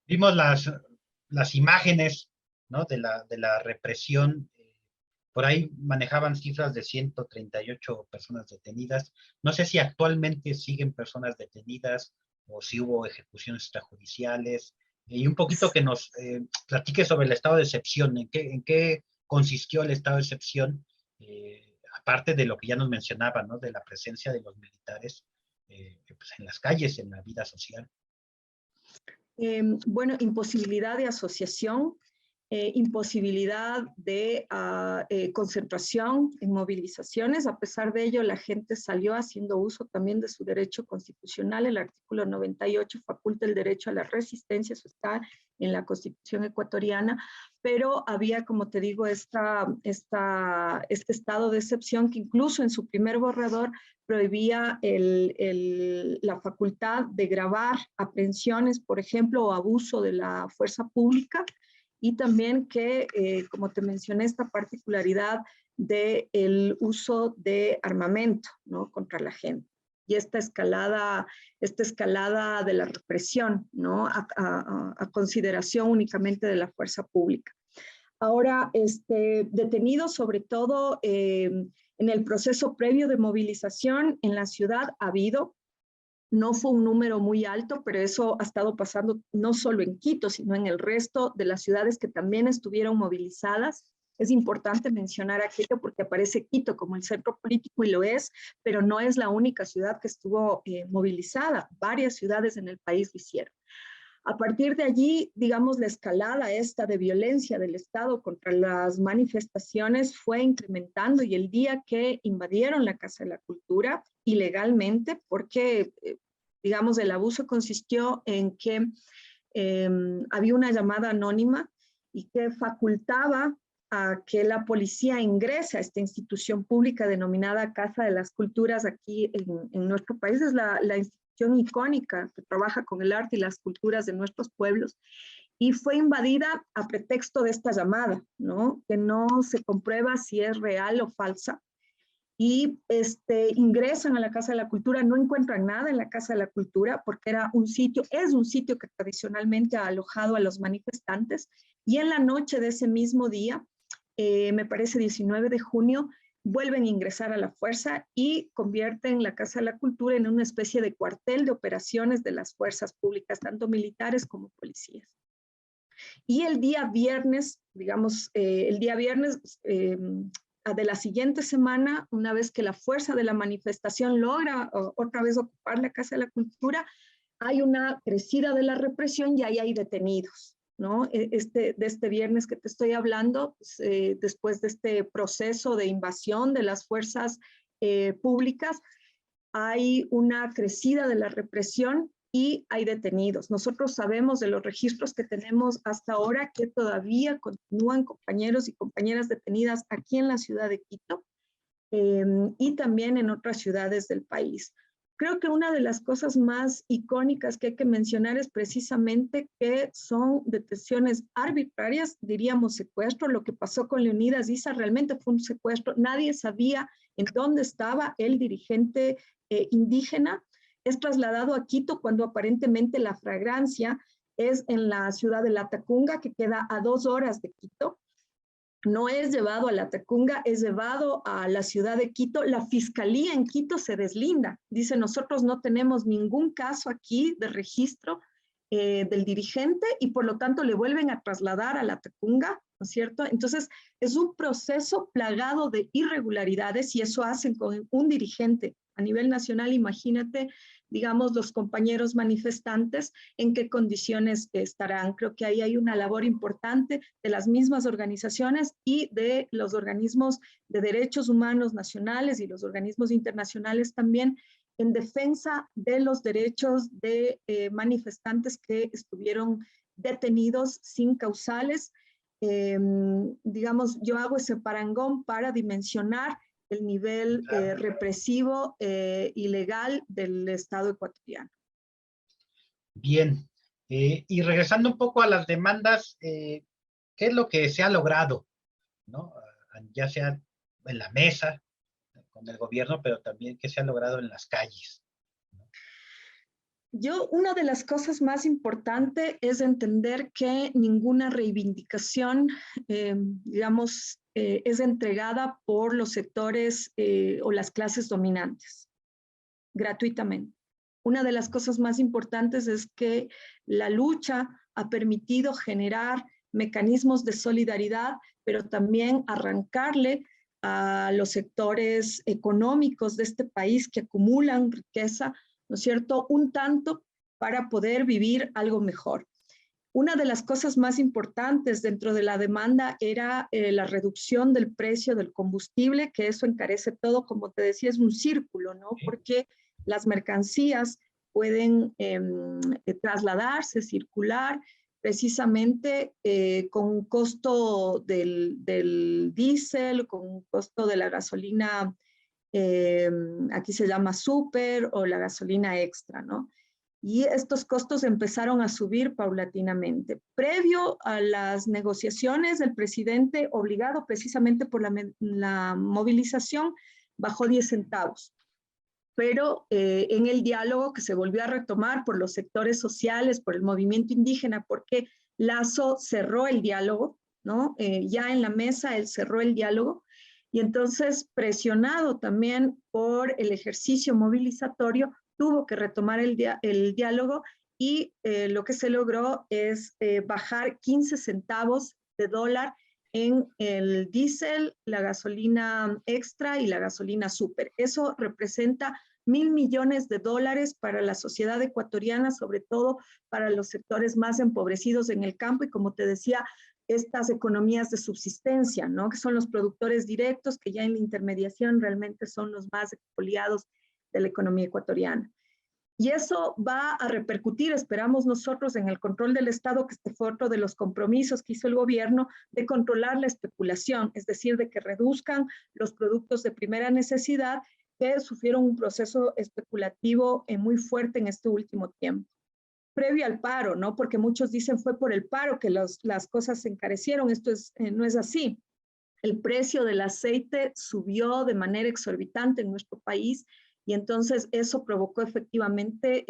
Vimos las imágenes, ¿no?, de la represión. Por ahí manejaban cifras de 138 personas detenidas. No sé si actualmente siguen personas detenidas o si hubo ejecuciones extrajudiciales. Y un poquito que nos platique sobre el estado de excepción, en qué consistió el estado de excepción, aparte de lo que ya nos mencionaba, ¿no?, de la presencia de los militares pues en las calles, en la vida social. Bueno, imposibilidad de asociación, imposibilidad de concentración en movilizaciones. A pesar de ello, la gente salió haciendo uso también de su derecho constitucional. El artículo 98 faculta el derecho a la resistencia, eso está en la Constitución ecuatoriana, pero había, como te digo, este estado de excepción que incluso en su primer borrador prohibía la facultad de gravar aprehensiones, por ejemplo, o abuso de la fuerza pública, y también que, como te mencioné, esta particularidad del uso de armamento, ¿no?, contra la gente. Y esta escalada de la represión, ¿no?, a consideración únicamente de la fuerza pública. Ahora, detenidos sobre todo en el proceso previo de movilización en la ciudad ha habido. No fue un número muy alto, pero eso ha estado pasando no solo en Quito, sino en el resto de las ciudades que también estuvieron movilizadas. Es importante mencionar a Quito porque aparece Quito como el centro político y lo es, pero no es la única ciudad que estuvo movilizada. Varias ciudades en el país lo hicieron. A partir de allí, digamos, la escalada esta de violencia del Estado contra las manifestaciones fue incrementando, y el día que invadieron la Casa de la Cultura ilegalmente, porque, digamos, el abuso consistió en que había una llamada anónima y que facultaba a que la policía ingrese a esta institución pública denominada Casa de las Culturas aquí en nuestro país. Es la institución icónica que trabaja con el arte y las culturas de nuestros pueblos, y fue invadida a pretexto de esta llamada, ¿no?, que no se comprueba si es real o falsa, y ingresan a la Casa de la Cultura, no encuentran nada en la Casa de la Cultura porque es un sitio que tradicionalmente ha alojado a los manifestantes, y en la noche de ese mismo día, me parece 19 de junio, vuelven a ingresar a la fuerza y convierten la Casa de la Cultura en una especie de cuartel de operaciones de las fuerzas públicas, tanto militares como policías. Y el día viernes, digamos, de la siguiente semana, una vez que la fuerza de la manifestación logra otra vez ocupar la Casa de la Cultura, hay una crecida de la represión y ahí hay detenidos, ¿no? De este viernes que te estoy hablando, pues, después de este proceso de invasión de las fuerzas públicas, hay una crecida de la represión y hay detenidos. Nosotros sabemos de los registros que tenemos hasta ahora que todavía continúan compañeros y compañeras detenidas aquí en la ciudad de Quito y también en otras ciudades del país. Creo que una de las cosas más icónicas que hay que mencionar es precisamente que son detenciones arbitrarias, diríamos secuestro. Lo que pasó con Leonidas Issa realmente fue un secuestro. Nadie sabía en dónde estaba el dirigente indígena. Es trasladado a Quito cuando aparentemente la flagrancia es en la ciudad de Latacunga, que queda a 2 horas de Quito. No es llevado a Latacunga, es llevado a la ciudad de Quito. La fiscalía en Quito se deslinda. Dice, nosotros no tenemos ningún caso aquí de registro del dirigente y por lo tanto le vuelven a trasladar a Latacunga, ¿no es cierto? Entonces es un proceso plagado de irregularidades y eso hacen con un dirigente a nivel nacional. Imagínate, digamos, los compañeros manifestantes, en qué condiciones estarán. Creo que ahí hay una labor importante de las mismas organizaciones y de los organismos de derechos humanos nacionales y los organismos internacionales también, en defensa de los derechos de manifestantes que estuvieron detenidos sin causales. Digamos, yo hago ese parangón para dimensionar el nivel represivo y legal del Estado ecuatoriano. Bien, y regresando un poco a las demandas, ¿qué es lo que se ha logrado, ¿no? Ya sea en la mesa con el gobierno, pero también qué se ha logrado en las calles? Una de las cosas más importantes es entender que ninguna reivindicación, digamos, es entregada por los sectores o las clases dominantes, gratuitamente. Una de las cosas más importantes es que la lucha ha permitido generar mecanismos de solidaridad, pero también arrancarle a los sectores económicos de este país que acumulan riqueza, ¿no es cierto?, un tanto para poder vivir algo mejor. Una de las cosas más importantes dentro de la demanda era la reducción del precio del combustible, que eso encarece todo, como te decía, es un círculo, ¿no? Porque las mercancías pueden trasladarse, circular, precisamente con un costo del diésel, con un costo de la gasolina, aquí se llama súper, o la gasolina extra, ¿no? Y estos costos empezaron a subir paulatinamente. Previo a las negociaciones, el presidente, obligado precisamente por la movilización, bajó 10 centavos. Pero en el diálogo que se volvió a retomar por los sectores sociales, por el movimiento indígena, porque Lasso cerró el diálogo, ¿no? Ya en la mesa él cerró el diálogo, y entonces, presionado también por el ejercicio movilizatorio, tuvo que retomar el diálogo, y lo que se logró es bajar 15 centavos de dólar en el diésel, la gasolina extra y la gasolina súper. Eso representa $1.000 millones para la sociedad ecuatoriana, sobre todo para los sectores más empobrecidos en el campo, y como te decía, estas economías de subsistencia, ¿no? Que son los productores directos, que ya en la intermediación realmente son los más expoliados de la economía ecuatoriana. Y eso va a repercutir, esperamos nosotros, en el control del Estado, que este fue otro de los compromisos que hizo el gobierno, de controlar la especulación, es decir, de que reduzcan los productos de primera necesidad que sufrieron un proceso especulativo muy fuerte en este último tiempo. Previo al paro, ¿no? Porque muchos dicen fue por el paro que las cosas se encarecieron. Esto no es así. El precio del aceite subió de manera exorbitante en nuestro país, y entonces eso provocó efectivamente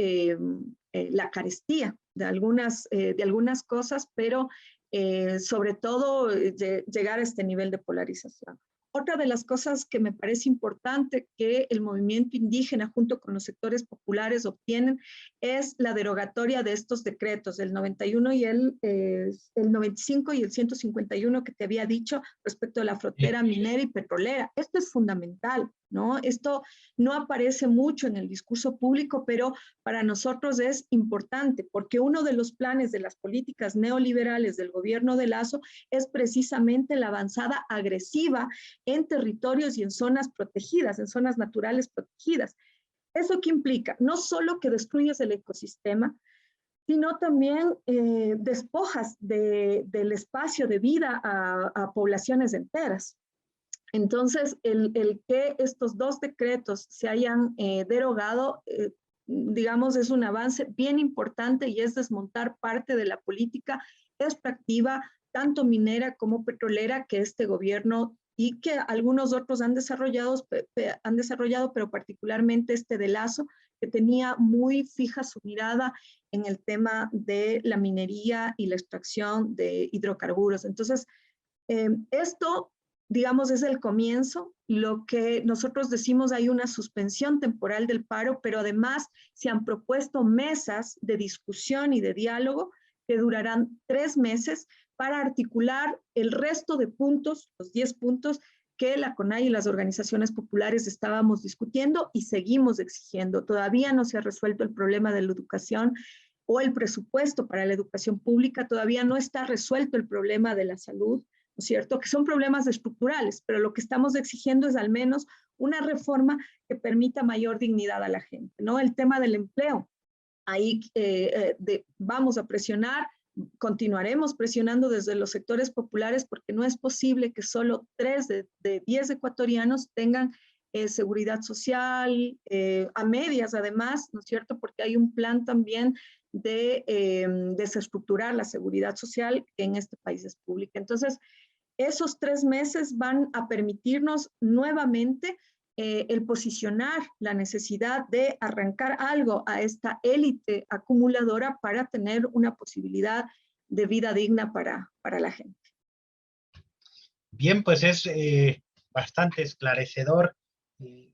la carestía de algunas cosas, pero sobre todo llegar a este nivel de polarización. Otra de las cosas que me parece importante que el movimiento indígena junto con los sectores populares obtienen es la derogatoria de estos decretos, el 91 y el 95 y el 151 que te había dicho respecto a la frontera minera y petrolera. Esto es fundamental, ¿no? Esto no aparece mucho en el discurso público, pero para nosotros es importante, porque uno de los planes de las políticas neoliberales del gobierno de Lasso es precisamente la avanzada agresiva en territorios y en zonas protegidas, en zonas naturales protegidas. ¿Eso qué implica? No solo que destruyes el ecosistema, sino también despojas del espacio de vida a poblaciones enteras. Entonces, el que estos dos decretos se hayan derogado, digamos, es un avance bien importante, y es desmontar parte de la política extractiva, tanto minera como petrolera, que este gobierno y que algunos otros han desarrollado, pero particularmente este de Lasso, que tenía muy fija su mirada en el tema de la minería y la extracción de hidrocarburos. Entonces, esto, digamos, es el comienzo. Lo que nosotros decimos, hay una suspensión temporal del paro, pero además se han propuesto mesas de discusión y de diálogo que durarán 3 meses para articular el resto de puntos, los 10 puntos que la CONAIE y las organizaciones populares estábamos discutiendo y seguimos exigiendo. Todavía no se ha resuelto el problema de la educación o el presupuesto para la educación pública, todavía no está resuelto el problema de la salud, ¿no es cierto? Que son problemas estructurales, pero lo que estamos exigiendo es al menos una reforma que permita mayor dignidad a la gente, ¿no? El tema del empleo, ahí vamos a presionar, continuaremos presionando desde los sectores populares porque no es posible que solo 3 de 10 ecuatorianos tengan seguridad social, a medias además, ¿no es cierto? Porque hay un plan también de desestructurar la seguridad social que en este país es pública. Entonces, esos 3 meses van a permitirnos nuevamente el posicionar la necesidad de arrancar algo a esta élite acumuladora para tener una posibilidad de vida digna para la gente. Bien, pues es bastante esclarecedor.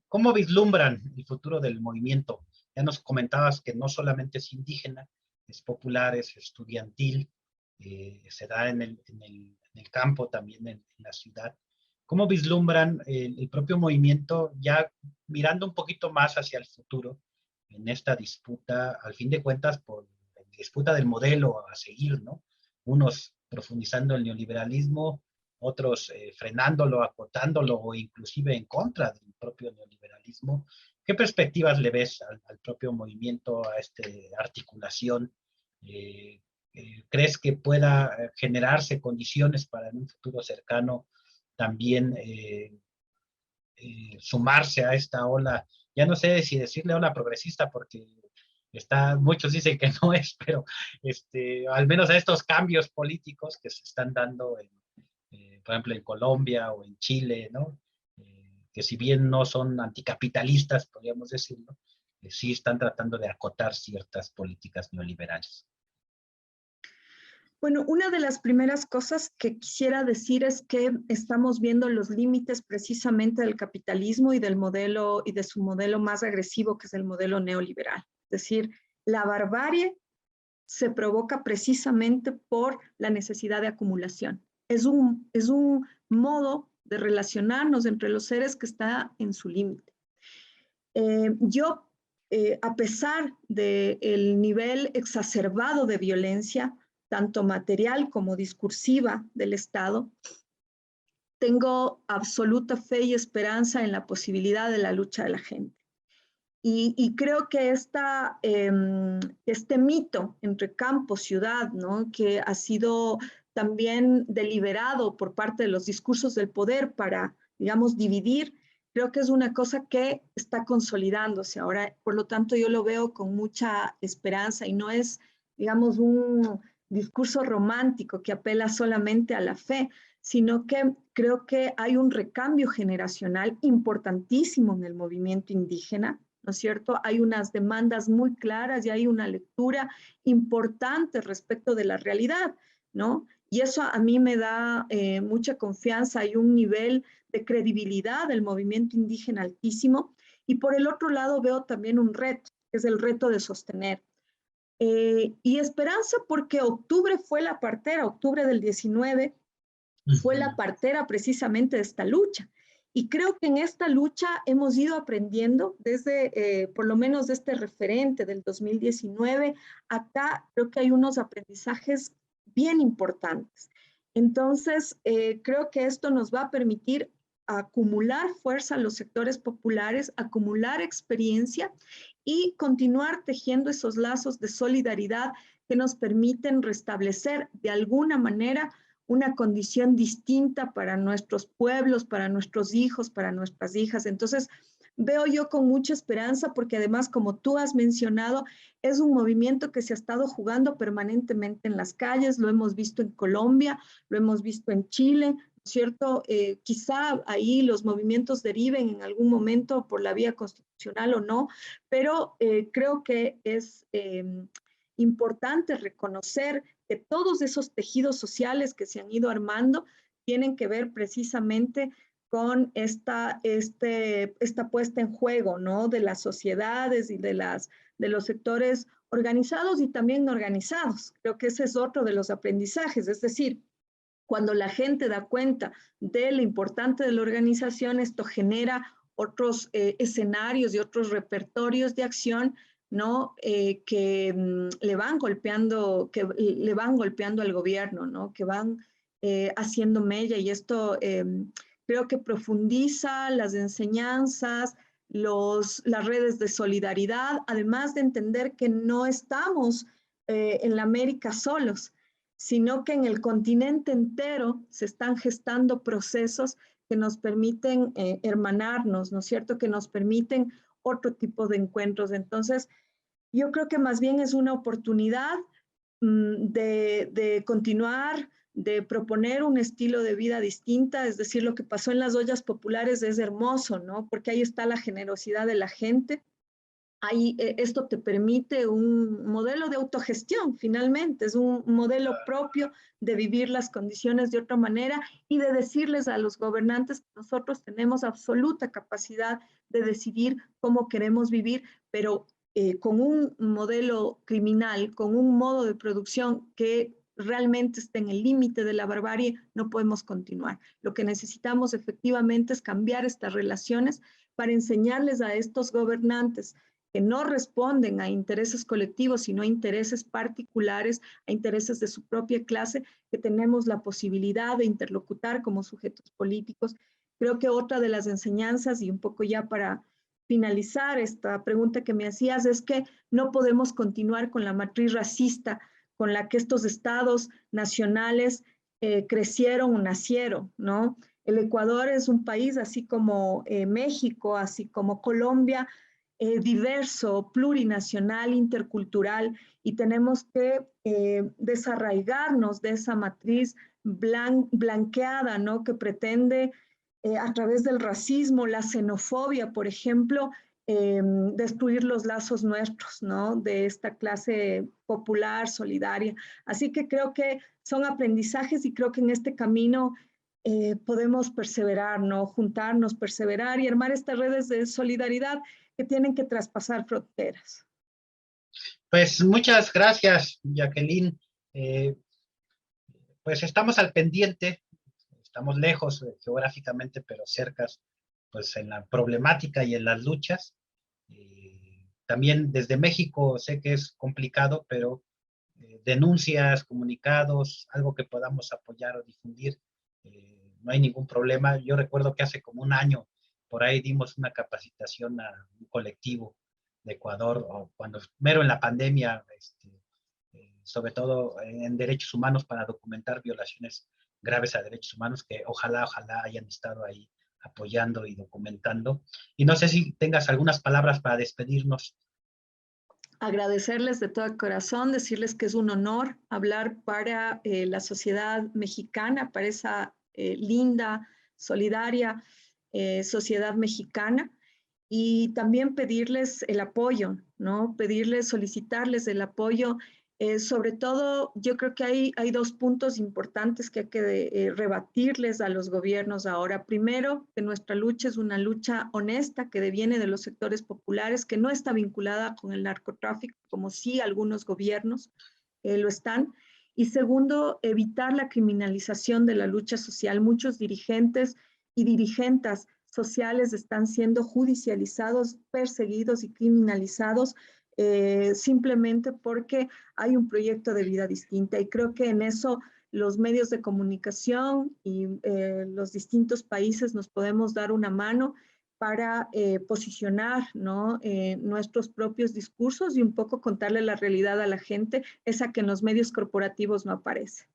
¿Cómo vislumbran el futuro del movimiento? Ya nos comentabas que no solamente es indígena, es popular, es estudiantil, se da en el campo, también en la ciudad. ¿Cómo vislumbran el propio movimiento ya mirando un poquito más hacia el futuro en esta disputa, al fin de cuentas, por la disputa del modelo a seguir, ¿no? Unos profundizando el neoliberalismo, otros frenándolo, acotándolo o inclusive en contra del propio neoliberalismo. ¿Qué perspectivas le ves al propio movimiento, a esta articulación? ¿Crees que pueda generarse condiciones para en un futuro cercano también sumarse a esta ola? Ya no sé si decirle ola progresista porque muchos dicen que no es, pero al menos a estos cambios políticos que se están dando por ejemplo, en Colombia o en Chile, ¿no? Que si bien no son anticapitalistas, podríamos decirlo, sí están tratando de acotar ciertas políticas neoliberales. Bueno, una de las primeras cosas que quisiera decir es que estamos viendo los límites precisamente del capitalismo y del modelo y de su modelo más agresivo, que es el modelo neoliberal. Es decir, la barbarie se provoca precisamente por la necesidad de acumulación. Es un modo de relacionarnos entre los seres que está en su límite. A pesar del nivel exacerbado de violencia, tanto material como discursiva del Estado, tengo absoluta fe y esperanza en la posibilidad de la lucha de la gente. Y creo que este mito entre campo, ciudad, ¿no? Que ha sido también deliberado por parte de los discursos del poder para, digamos, dividir, creo que es una cosa que está consolidándose ahora. Por lo tanto, yo lo veo con mucha esperanza y no es, digamos, un discurso romántico que apela solamente a la fe, sino que creo que hay un recambio generacional importantísimo en el movimiento indígena, ¿no es cierto? Hay unas demandas muy claras y hay una lectura importante respecto de la realidad, ¿no? Y eso a mí me da mucha confianza. Hay un nivel de credibilidad del movimiento indígena altísimo. Y por el otro lado veo también un reto, que es el reto de sostener. Y esperanza porque octubre fue la partera, octubre del 19 fue la partera precisamente de esta lucha. Y creo que en esta lucha hemos ido aprendiendo desde, por lo menos de este referente del 2019, acá creo que hay unos aprendizajes bien importantes. Entonces, creo que esto nos va a permitir acumular fuerza a los sectores populares, acumular experiencia y continuar tejiendo esos lazos de solidaridad que nos permiten restablecer de alguna manera una condición distinta para nuestros pueblos, para nuestros hijos, para nuestras hijas. Entonces, veo yo con mucha esperanza porque además, como tú has mencionado, es un movimiento que se ha estado jugando permanentemente en las calles, lo hemos visto en Colombia, lo hemos visto en Chile, ¿cierto? Quizá ahí los movimientos deriven en algún momento por la vía constitucional o no, pero creo que es importante reconocer que todos esos tejidos sociales que se han ido armando tienen que ver precisamente con esta puesta en juego, ¿no? De las sociedades y de los sectores organizados y también no organizados. Creo que ese es otro de los aprendizajes, es decir, cuando la gente da cuenta de lo importante de la organización, esto genera otros escenarios y otros repertorios de acción, ¿no? Que le van golpeando al gobierno, ¿no? Que van haciendo mella y esto creo que profundiza las enseñanzas, las redes de solidaridad, además de entender que no estamos en la América solos. sino que en el continente entero se están gestando procesos que nos permiten hermanarnos, ¿no es cierto?, que nos permiten otro tipo de encuentros. Entonces, yo creo que más bien es una oportunidad de continuar, de proponer un estilo de vida distinta, es decir, lo que pasó en las ollas populares es hermoso, ¿no? Porque ahí está la generosidad de la gente. Ahí, esto te permite un modelo de autogestión, finalmente, es un modelo propio de vivir las condiciones de otra manera y de decirles a los gobernantes que nosotros tenemos absoluta capacidad de decidir cómo queremos vivir, pero con un modelo criminal, con un modo de producción que realmente esté en el límite de la barbarie, no podemos continuar. Lo que necesitamos efectivamente es cambiar estas relaciones para enseñarles a estos gobernantes que no responden a intereses colectivos, sino a intereses particulares, a intereses de su propia clase, que tenemos la posibilidad de interlocutar como sujetos políticos. Creo que otra de las enseñanzas, y un poco ya para finalizar esta pregunta que me hacías, es que no podemos continuar con la matriz racista con la que estos estados nacionales crecieron o nacieron, ¿no? El Ecuador es un país, así como México, así como Colombia, diverso, plurinacional, intercultural, y tenemos que desarraigarnos de esa matriz blanqueada, ¿no?, que pretende a través del racismo, la xenofobia, por ejemplo, destruir los lazos nuestros, ¿no?, de esta clase popular, solidaria. Así que creo que son aprendizajes y creo que en este camino podemos perseverar, ¿no?, juntarnos, perseverar y armar estas redes de solidaridad que tienen que traspasar fronteras. Pues muchas gracias, Jacqueline. Pues estamos al pendiente, estamos lejos geográficamente, pero cercas, pues en la problemática y en las luchas. También desde México sé que es complicado, pero denuncias, comunicados, algo que podamos apoyar o difundir, no hay ningún problema. Yo recuerdo que hace como un año por ahí dimos una capacitación a un colectivo de Ecuador, o cuando mero en la pandemia, sobre todo en derechos humanos, para documentar violaciones graves a derechos humanos, que ojalá hayan estado ahí apoyando y documentando. Y no sé si tengas algunas palabras para despedirnos. Agradecerles de todo corazón, decirles que es un honor hablar para la sociedad mexicana, para esa linda, solidaria sociedad mexicana, y también pedirles el apoyo, ¿no? Pedirles, solicitarles el apoyo. Sobre todo, yo creo que hay dos puntos importantes que hay que rebatirles a los gobiernos ahora. Primero, que nuestra lucha es una lucha honesta que deviene de los sectores populares, que no está vinculada con el narcotráfico, como sí algunos gobiernos lo están. Y segundo, evitar la criminalización de la lucha social. Muchos dirigentes y dirigentas sociales están siendo judicializados, perseguidos y criminalizados simplemente porque hay un proyecto de vida distinta. Y creo que en eso los medios de comunicación y los distintos países nos podemos dar una mano para posicionar, ¿no?, nuestros propios discursos y un poco contarle la realidad a la gente, esa que en los medios corporativos no aparece.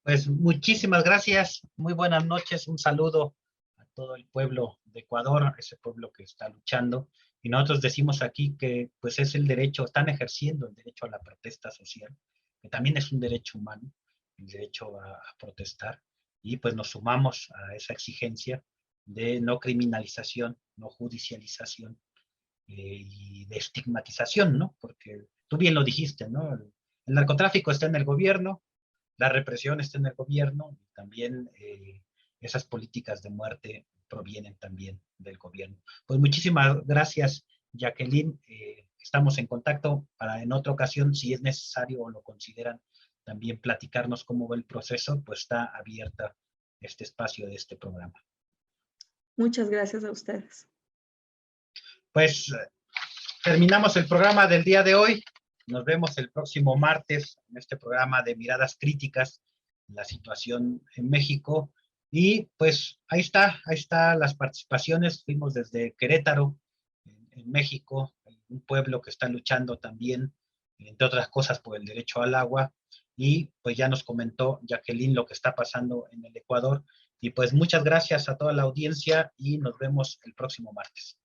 Pues muchísimas gracias, muy buenas noches, un saludo a todo el pueblo de Ecuador, ese pueblo que está luchando, y nosotros decimos aquí que pues es el derecho, están ejerciendo el derecho a la protesta social, que también es un derecho humano, el derecho a protestar, y pues nos sumamos a esa exigencia de no criminalización, no judicialización y de estigmatización, ¿no? Porque tú bien lo dijiste, ¿no? El narcotráfico está en el gobierno, la represión está en el gobierno, y también esas políticas de muerte provienen también del gobierno. Pues muchísimas gracias, Jacqueline. Estamos en contacto para en otra ocasión, si es necesario o lo consideran, también platicarnos cómo va el proceso, pues está abierta este espacio de este programa. Muchas gracias a ustedes. Pues terminamos el programa del día de hoy. Nos vemos el próximo martes en este programa de Miradas Críticas, la situación en México. Y pues ahí está las participaciones. Fuimos desde Querétaro, en México, un pueblo que está luchando también, entre otras cosas, por el derecho al agua. y pues ya nos comentó Jacqueline lo que está pasando en el Ecuador. Y pues muchas gracias a toda la audiencia y nos vemos el próximo martes.